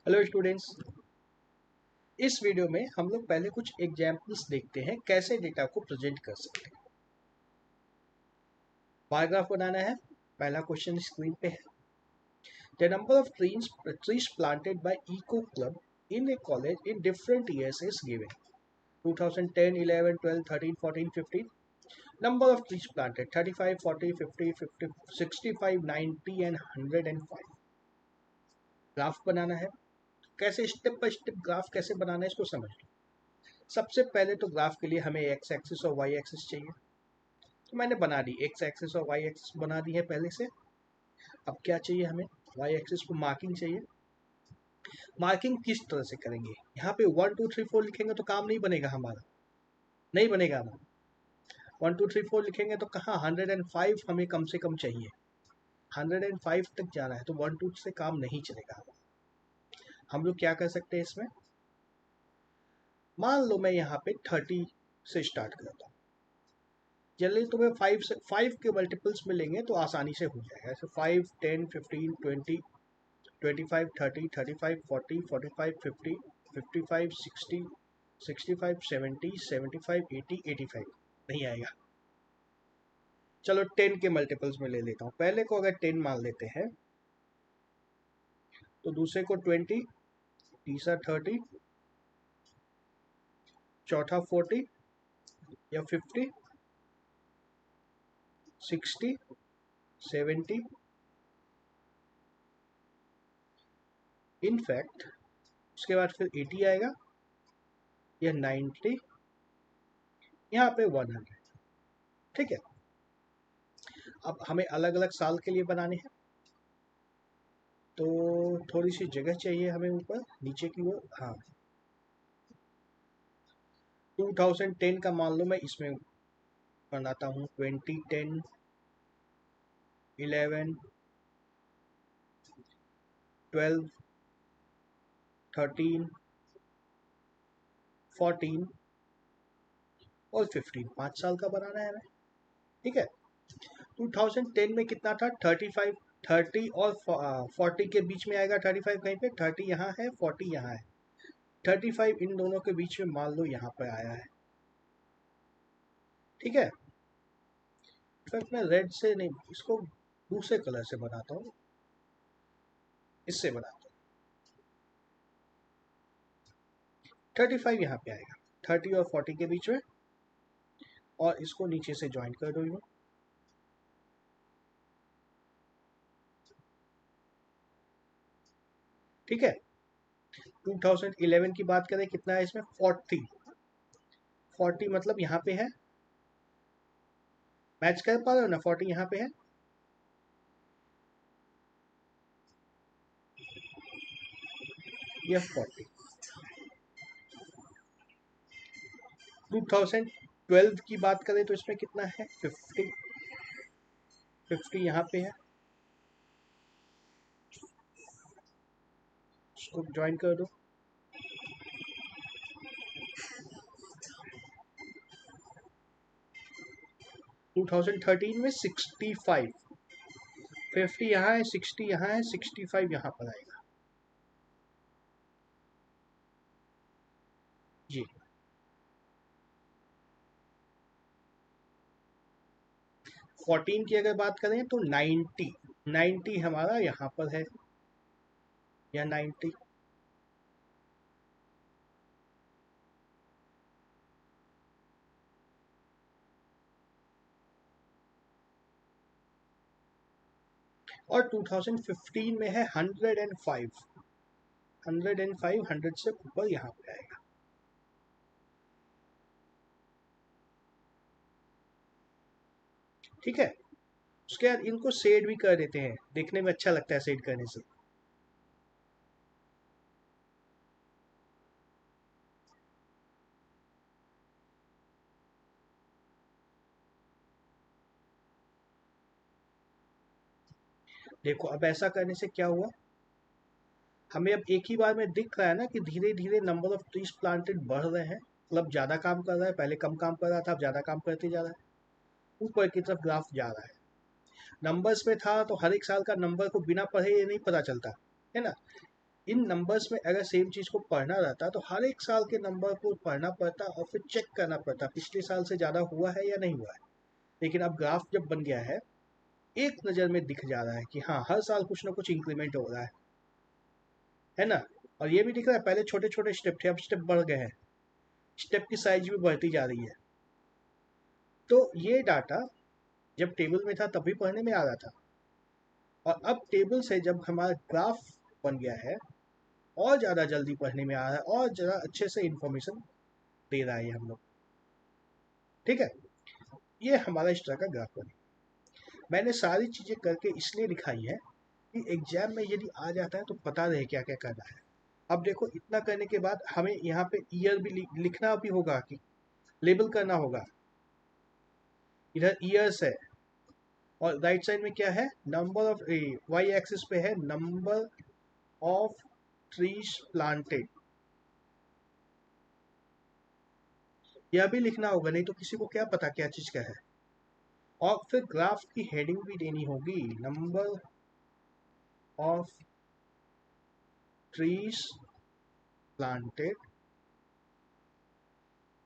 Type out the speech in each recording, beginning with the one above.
Hello students. इस video में हम लोग पहले कुछ एग्जाम्पल्स देखते हैं कैसे डेटा को प्रेजेंट कर सकते हैं। बायोग्राफ बनाना है। पहला क्वेश्चन स्क्रीन पे है। The number of trees planted by eco club in a college in different years is given 2010, 11, 12, 13, 14, 15. Number of trees planted 35, 40, 50, 50, 65, 90 and 105. Graph बनाना है। कैसे स्टेप बाय स्टेप ग्राफ कैसे बनाना है इसको समझ लो। सबसे पहले तो ग्राफ के लिए हमें एक्स एक्सिस और वाई एक्सिस चाहिए, तो मैंने बना दी एक्स एक्सिस और वाई एक्सिस बना दी है पहले से। अब क्या चाहिए हमें, वाई एक्सिस को मार्किंग चाहिए। मार्किंग किस तरह से करेंगे, यहाँ पे 1 2 3 4 लिखेंगे तो काम नहीं बनेगा हमारा, नहीं बनेगा हमारा। 1 2 3 4 लिखेंगे तो कहाँ 105 हमें कम से कम चाहिए, 105 तक जाना है, तो 1 2 से काम नहीं चलेगा। हम लोग क्या कर सकते हैं इसमें, मान लो मैं यहाँ पे 30 से स्टार्ट करता हूँ। जनरली तुम्हें 5 के मल्टीपल्स में लेंगे तो आसानी से हो जाएगा। ऐसे 5 10 15 20 25 30 35 40 45 50 55 60 65 70 75 80 85 नहीं आएगा। चलो 10 के मल्टीपल्स में ले लेता हूँ। पहले को अगर 10 मान लेते हैं तो दूसरे को 20, तीसरा 30, चौथा 40 या 50 60 70, इनफैक्ट उसके बाद फिर 80 आएगा या 90, यहाँ पे 100। ठीक है। अब हमें अलग अलग साल के लिए बनाने हैं, तो थोड़ी सी जगह चाहिए हमें ऊपर नीचे की ओर। हाँ, 2010 का मान लो मैं इसमें बनाता हूँ। 20 10 11 12 13 14 और 15, 5 साल का बनाना है हमें। ठीक है। 2010 में कितना था, 35, 30 और 40 के बीच में आएगा। 35 कहीं पे, 30 यहाँ है, 40 यहाँ है, 35 इन दोनों के बीच में मान लो यहाँ पर आया है। ठीक है। फिर मैं रेड से नहीं, इसको दूसरे कलर से बनाता हूँ, इससे बनाता हूँ। 35 यहाँ पे आएगा, 30 और 40 के बीच में, और इसको नीचे से ज्वाइन कर दो यूँ। ठीक है। 2011 की बात करें, कितना है इसमें, 40। 40 मतलब यहाँ पे है, मैच कर पा रहे हो ना, 40 यहाँ पे है। यह 40। 2012 की बात करें तो इसमें कितना है, 50। 50 यहाँ पे है, इसको ज्वाइन कर दो। 2013 में 65, 50 यहाँ है, 60 यहाँ है, 65 यहाँ पर आएगा जी। 14 की अगर बात करें तो 90 हमारा यहाँ पर है, या 90। और 2015 में है 105। 105 100 से ऊपर यहाँ पे आएगा। ठीक है। उसके बाद इनको शेड भी कर देते हैं, देखने में अच्छा लगता है शेड करने से। देखो अब ऐसा करने से क्या हुआ, हमें अब एक ही बार में दिख रहा है ना कि धीरे धीरे नंबर ऑफ ट्रीज प्लांटेड बढ़ रहे हैं, मतलब ज़्यादा काम कर रहा है। पहले कम काम कर रहा था, अब ज़्यादा काम करते जा रहा है, ऊपर की तरफ ग्राफ जा रहा है। नंबर्स में था तो हर एक साल का नंबर को बिना पढ़े ये नहीं पता चलता है ना। इन नंबर्स में अगर सेम चीज़ को पढ़ना रहता तो हर एक साल के नंबर को पढ़ना पड़ता और फिर चेक करना पड़ता पिछले साल से ज़्यादा हुआ है या नहीं हुआ है। लेकिन अब ग्राफ जब बन गया है, एक नज़र में दिख जा रहा है कि हाँ हर साल कुछ ना कुछ इंक्रीमेंट हो रहा है ना। और ये भी दिख रहा है पहले छोटे छोटे स्टेप थे, अब स्टेप बढ़ गए हैं, स्टेप की साइज भी बढ़ती जा रही है। तो ये डाटा जब टेबल में था तब भी पढ़ने में आ रहा था, और अब टेबल से जब हमारा ग्राफ बन गया है और ज़्यादा जल्दी पढ़ने में आ रहा है और ज़्यादा अच्छे से इंफॉर्मेशन दे रहा है हम लोग। ठीक है, ये हमारा इस तरह का ग्राफ बने। मैंने सारी चीज़ें करके इसलिए दिखाई है कि एग्जाम में यदि आ जाता है तो पता रहे क्या क्या करना है। अब देखो इतना करने के बाद हमें यहाँ पे ईयर भी लिखना भी होगा, कि लेबल करना होगा। इधर ईयर्स है और राइट साइड में क्या है, नंबर ऑफ, वाई एक्सिस पे है नंबर ऑफ ट्रीज प्लांटेड, यह भी लिखना होगा, नहीं तो किसी को क्या पता क्या चीज़ का है। और फिर ग्राफ की हेडिंग भी देनी होगी, number of trees planted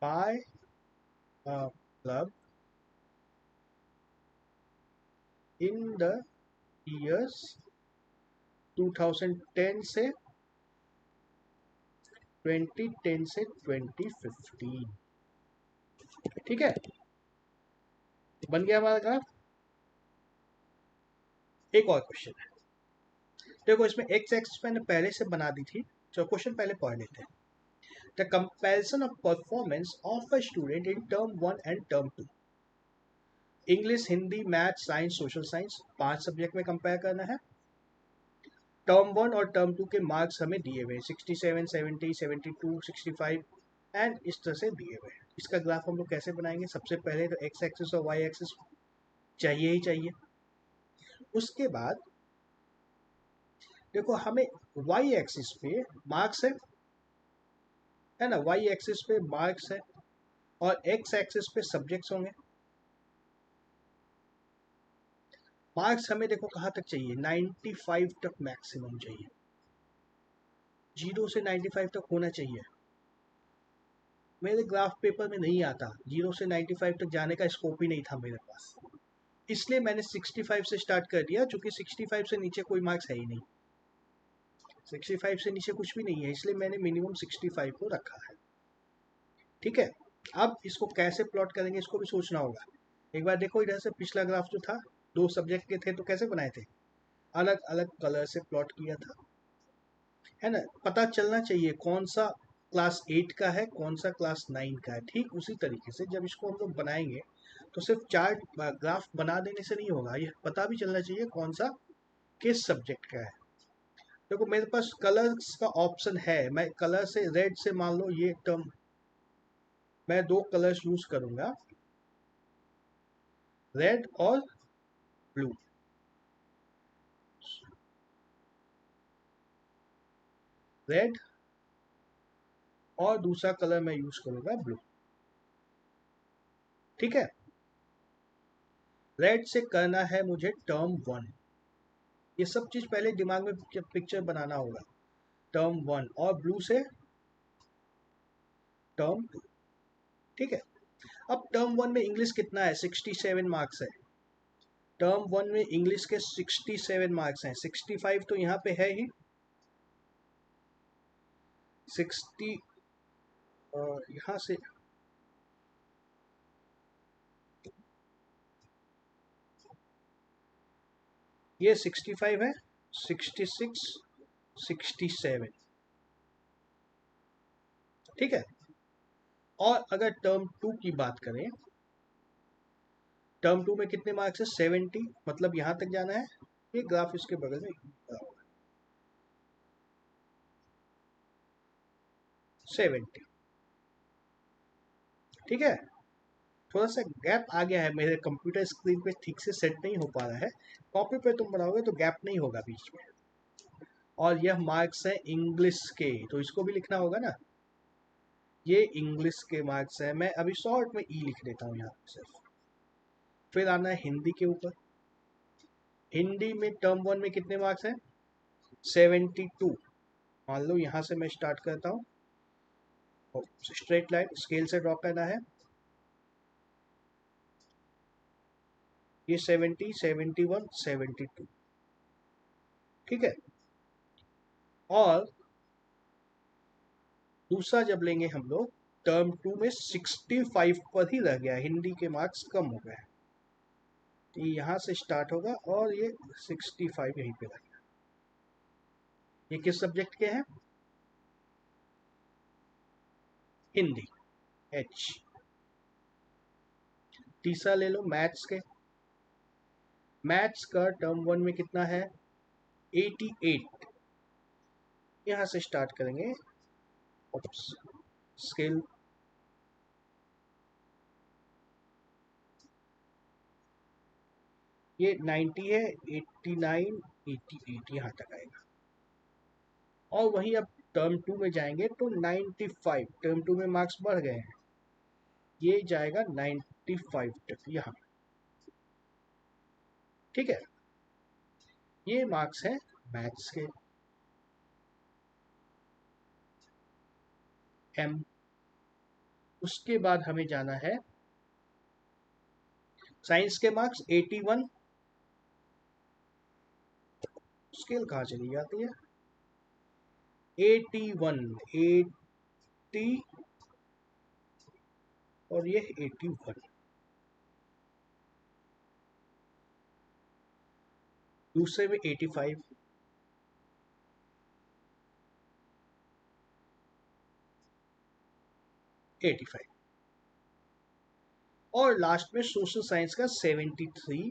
bye a club in the years 2010 से 2010 से 2015। ठीक है, बन गया हमारा ग्राफ। एक और क्वेश्चन है, देखो इसमें एक्स एक्सिस मैंने पहले से बना दी थी, तो क्वेश्चन पहले पढ़ लेते हैं। The comparison of performance of a student in term 1 and term 2, English, Hindi, math, science, social science, 5 subject में कंपेयर करना है। टर्म 1 और टर्म 2 के मार्क्स हमें दिए हुए हैं 67, 70, 72, 65 एंड इस तरह से दिए हुए हैं। इसका ग्राफ हम लोग कैसे बनाएंगे, सबसे पहले तो एक्स एक्सिस और वाई एक्सिस चाहिए ही चाहिए। उसके बाद देखो हमें वाई एक्सिस पे मार्क्स है ना, वाई एक्सिस पे मार्क्स है और एक्स एक्सिस पे सब्जेक्ट्स होंगे। मार्क्स हमें देखो कहाँ तक चाहिए, 95 तक मैक्सिमम चाहिए, 0 से 95 तक होना चाहिए। मेरे ग्राफ पेपर में नहीं आता, 0 से 95 तक जाने का स्कोप ही नहीं था मेरे पास, इसलिए मैंने 65 से स्टार्ट कर दिया, क्योंकि 65 से नीचे कोई मार्क्स है ही नहीं, 65 से नीचे कुछ भी नहीं है, इसलिए मैंने मिनिमम 65 को रखा है। ठीक है, अब इसको कैसे प्लॉट करेंगे इसको भी सोचना होगा। एक बार देखो इधर से पिछला ग्राफ जो था, 2 सब्जेक्ट के थे तो कैसे बनाए थे, अलग अलग कलर से प्लॉट किया था, है ना। पता चलना चाहिए कौन सा क्लास 8 का है कौन सा क्लास 9 का है। ठीक उसी तरीके से जब इसको हम लोग बनाएंगे तो सिर्फ चार्ट ग्राफ बना देने से नहीं होगा, ये पता भी चलना चाहिए कौन सा किस सब्जेक्ट का है। देखो मेरे पास कलर्स का ऑप्शन है, मैं कलर से रेड से मान लो ये टर्म, मैं 2 कलर्स यूज करूंगा, रेड और ब्लू। रेड और दूसरा कलर मैं यूज करूंगा ब्लू। ठीक है, रेड से करना है मुझे टर्म 1, ये सब चीज पहले दिमाग में पिक्चर बनाना होगा, टर्म 1, और ब्लू से टर्म 2। ठीक है, अब टर्म 1 में इंग्लिश कितना है, 67 मार्क्स है, टर्म 1 में इंग्लिश के 67 मार्क्स हैं, 65 तो यहाँ पे है ही, 60 यहाँ से ये 65 है, 66, 67। ठीक है, और अगर टर्म 2 की बात करें, टर्म 2 में कितने मार्क्स है, 70, मतलब यहाँ तक जाना है, ये ग्राफ इसके बगल में 70। ठीक है, थोड़ा सा गैप आ गया है, मेरे कंप्यूटर स्क्रीन पे ठीक से सेट नहीं हो पा रहा है, कॉपी पे तुम बनाओगे तो गैप नहीं होगा बीच में। और यह मार्क्स है इंग्लिश के, तो इसको भी लिखना होगा ना, ये इंग्लिश के मार्क्स है, मैं अभी शॉर्ट में ई लिख देता हूँ यहाँ पे सिर्फ। फिर आना है हिंदी के ऊपर, हिंदी में टर्म 1 में कितने मार्क्स हैं, 72, मान लो यहाँ से मैं स्टार्ट करता हूँ, स्ट्रेट लाइन स्केल से ड्रॉ करना है। ये 70, 71, 72, ठीक है। और दूसरा जब लेंगे हम लोग, टर्म 2 में 65 पर ही रह गया, हिंदी के मार्क्स कम हो गए। तो यहाँ से स्टार्ट होगा और ये 65 यहीं पे रह गया। ये किस सब्जेक्ट के हैं? हिंदी, एच। तीसरा ले लो मैथ्स के। मैथ्स का टर्म 1 में कितना है? 88। यहाँ से स्टार्ट करेंगे, स्केल ये 90 है, 89, 88 यहाँ तक आएगा। और वहीं अब टर्म 2 में जाएंगे तो 95, टर्म 2 में मार्क्स बढ़ गए हैं, ये जाएगा 95 तक यहाँ, ठीक है। ये मार्क्स है मैथ्स के। एम। उसके बाद हमें जाना है साइंस के मार्क्स 81। स्केल कहाँ चली जाती है? 81, 80 और ये 81। दूसरे में 85, 85 और लास्ट में सोशल साइंस का 73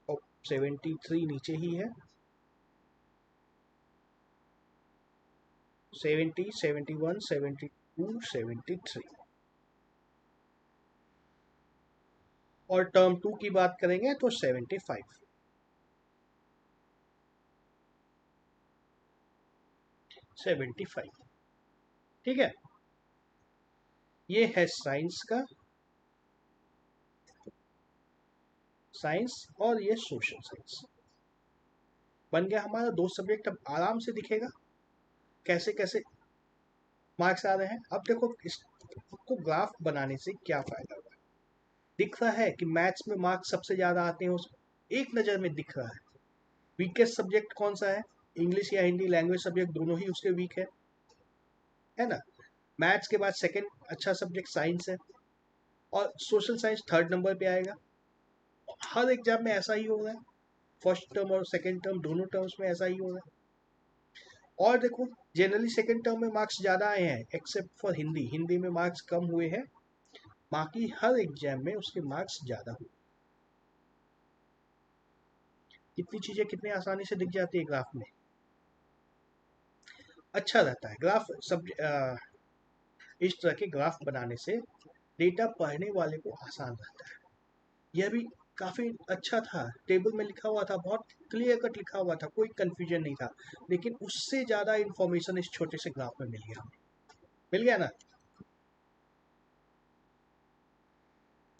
और 73 नीचे ही है, 70, 71, 72, 73। और टर्म 2 की बात करेंगे तो 75, 75, ठीक है। ये है साइंस का, साइंस और ये सोशल साइंस। बन गया हमारा दो सब्जेक्ट। अब आराम से दिखेगा कैसे कैसे मार्क्स आ रहे हैं। अब देखो इसको ग्राफ बनाने से क्या फायदा हुआ। दिख रहा है कि मैथ्स में मार्क्स सबसे ज्यादा आते हैं, उस एक नज़र में दिख रहा है। वीकेस्ट सब्जेक्ट कौन सा है? इंग्लिश या हिंदी, लैंग्वेज सब्जेक्ट दोनों ही उसके वीक है ना। मैथ्स के बाद सेकंड अच्छा सब्जेक्ट साइंस है, और सोशल साइंस थर्ड नंबर पे आएगा। हर एग्जाम में ऐसा ही होगा, फर्स्ट टर्म और सेकंड टर्म दोनों टर्म्स में ऐसा ही होगा। और देखो जनरली सेकंड टर्म में मार्क्स ज़्यादा आए हैं, एक्सेप्ट फॉर हिंदी, हिंदी में मार्क्स कम हुए हैं, बाकी हर एग्जाम में उसके मार्क्स ज़्यादा हुए। कितनी चीज़ें कितनी आसानी से दिख जाती है ग्राफ में। अच्छा रहता है ग्राफ सब। इस तरह के ग्राफ बनाने से डेटा पढ़ने वाले को आसान रहता है। यह भी काफ़ी अच्छा था, टेबल में लिखा हुआ था, बहुत क्लियर कट लिखा हुआ था, कोई कंफ्यूजन नहीं था। लेकिन उससे ज़्यादा इंफॉर्मेशन इस छोटे से ग्राफ में मिल गया, मिल गया ना।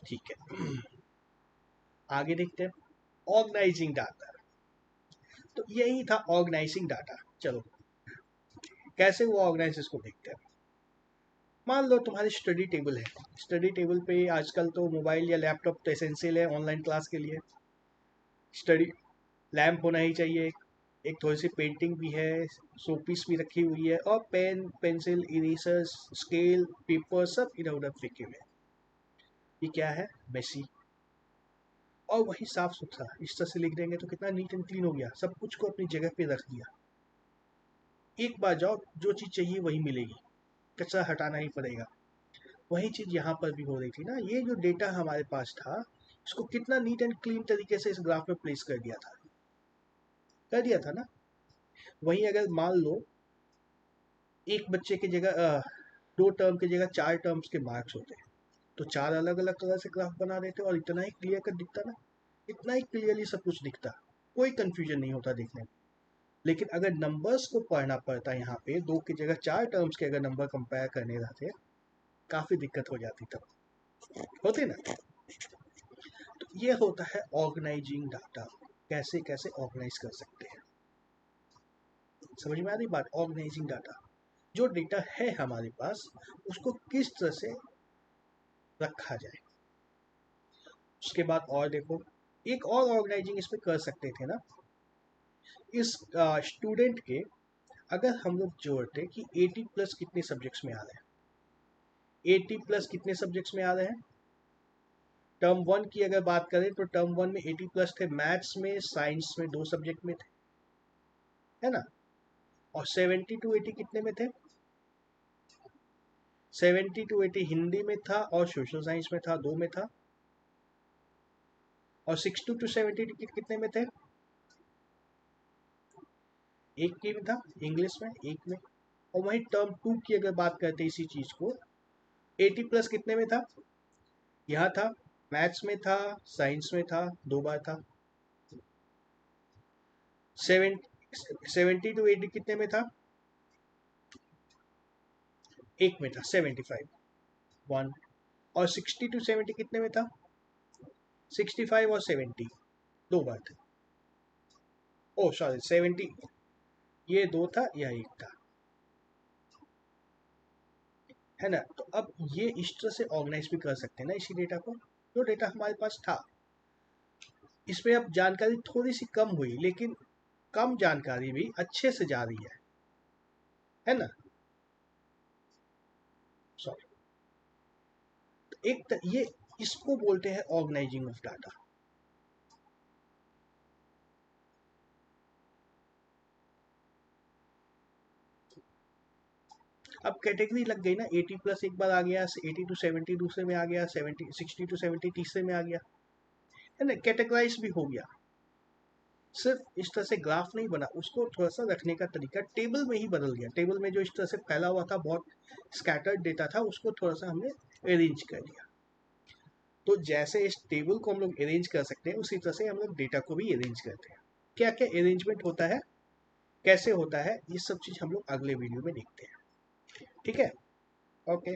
ठीक है, आगे देखते हैं ऑर्गेनाइजिंग डाटा। तो यही था ऑर्गेनाइजिंग डाटा। चलो कैसे वो ऑर्गेनाइज इसको देखते हैं। मान लो तुम्हारी स्टडी टेबल है, स्टडी टेबल पे आजकल तो मोबाइल या लैपटॉप तो एसेंशियल है ऑनलाइन क्लास के लिए। स्टडी लैम्प होना ही चाहिए, एक थोड़ी सी पेंटिंग भी है, शोपीस भी रखी हुई है, और pen pencil erasers scale paper सब इधर उधर फेंके हुए हैं। ये क्या है? मेसी। और वही साफ सुथरा इस तरह से लिख देंगे तो कितना नीट एंड क्लीन हो गया, सब कुछ को अपनी जगह पे रख दिया। एक बार जाओ जो चीज़ चाहिए वही मिलेगी, कचरा हटाना ही पड़ेगा। वही चीज़ यहाँ पर भी हो रही थी ना। ये जो डेटा हमारे पास था, इसको कितना नीट एंड क्लीन तरीके से इस ग्राफ में प्लेस कर दिया था, कर दिया था ना। वहीं अगर मान लो एक बच्चे की जगह दो टर्म की जगह चार टर्म्स के मार्क्स होते हैं, तो चार अलग अलग कलर से ग्राफ बना देते और इतना ही क्लियर कर दिखता ना, इतना ही क्लियरली सब कुछ दिखता, कोई कंफ्यूजन नहीं होता देखने में। लेकिन अगर नंबर्स को पढ़ना पड़ता यहाँ पे, दो की जगह चार टर्म्स के अगर नंबर कंपेयर करने रहते, काफ़ी दिक्कत हो जाती, तब होती ना। तो ये होता है ऑर्गेनाइजिंग डाटा, कैसे कैसे ऑर्गेनाइज कर सकते हैं। समझ में आ रही बात? ऑर्गेनाइजिंग डाटा, जो डेटा है हमारे पास उसको किस तरह से रखा जाए। उसके बाद और देखो, एक और ऑर्गेनाइजिंग इसमें कर सकते थे ना, इस स्टूडेंट के अगर हम लोग जोड़ते कि 80 प्लस कितने सब्जेक्ट्स में आ रहे हैं, 80 प्लस कितने सब्जेक्ट्स में आ रहे हैं। टर्म वन की अगर बात करें तो टर्म वन में 80 प्लस थे, मैथ्स में साइंस में 2 सब्जेक्ट में थे, है ना। और 70 टू 80 कितने में थे, 70 टू 80 हिंदी में था और सोशल साइंस में था, 2 में था। और 60 टू 70 कितने में थे, एक की में था, इंग्लिश में एक में। और वहीं टर्म टू की अगर बात करते इसी चीज को, 80 प्लस कितने में था, यहाँ था, मैथ्स में था, साइंस में था, 2 बार था। 70 टू 80 कितने में था, एक में था, 75 1। और 60 टू 70 कितने में था, 65 और 70, 2 बार था। ओ सॉरी 70, ये 2 था, यह 1 था, है ना। तो अब ये इस तरह से ऑर्गेनाइज भी कर सकते हैं ना इसी डेटा को, जो डेटा हमारे पास था। इसमें अब जानकारी थोड़ी सी कम हुई, लेकिन कम जानकारी भी अच्छे से जा रही है ना। सॉरी, ये इसको बोलते हैं ऑर्गेनाइजिंग ऑफ डाटा। अब कैटेगरी लग गई ना, 80 प्लस एक बार आ गया, 80 टू 70 दूसरे में आ गया, 70 60 टू 70 तीसरे में आ गया, है ना, कैटेगराइज भी हो गया। सिर्फ इस तरह से ग्राफ नहीं बना, उसको थोड़ा सा रखने का तरीका टेबल में ही बदल गया। टेबल में जो इस तरह से फैला हुआ था, बहुत स्कैटर्ड डेटा था, उसको थोड़ा सा हमने अरेंज कर दिया। तो जैसे इस टेबल को हम लोग अरेंज कर सकते हैं, उसी तरह से हम लोग डेटा को भी अरेंज करते हैं। क्या क्या अरेंजमेंट होता है, कैसे होता है, ये सब चीज़ हम लोग अगले वीडियो में देखते हैं। ठीक है, ओके।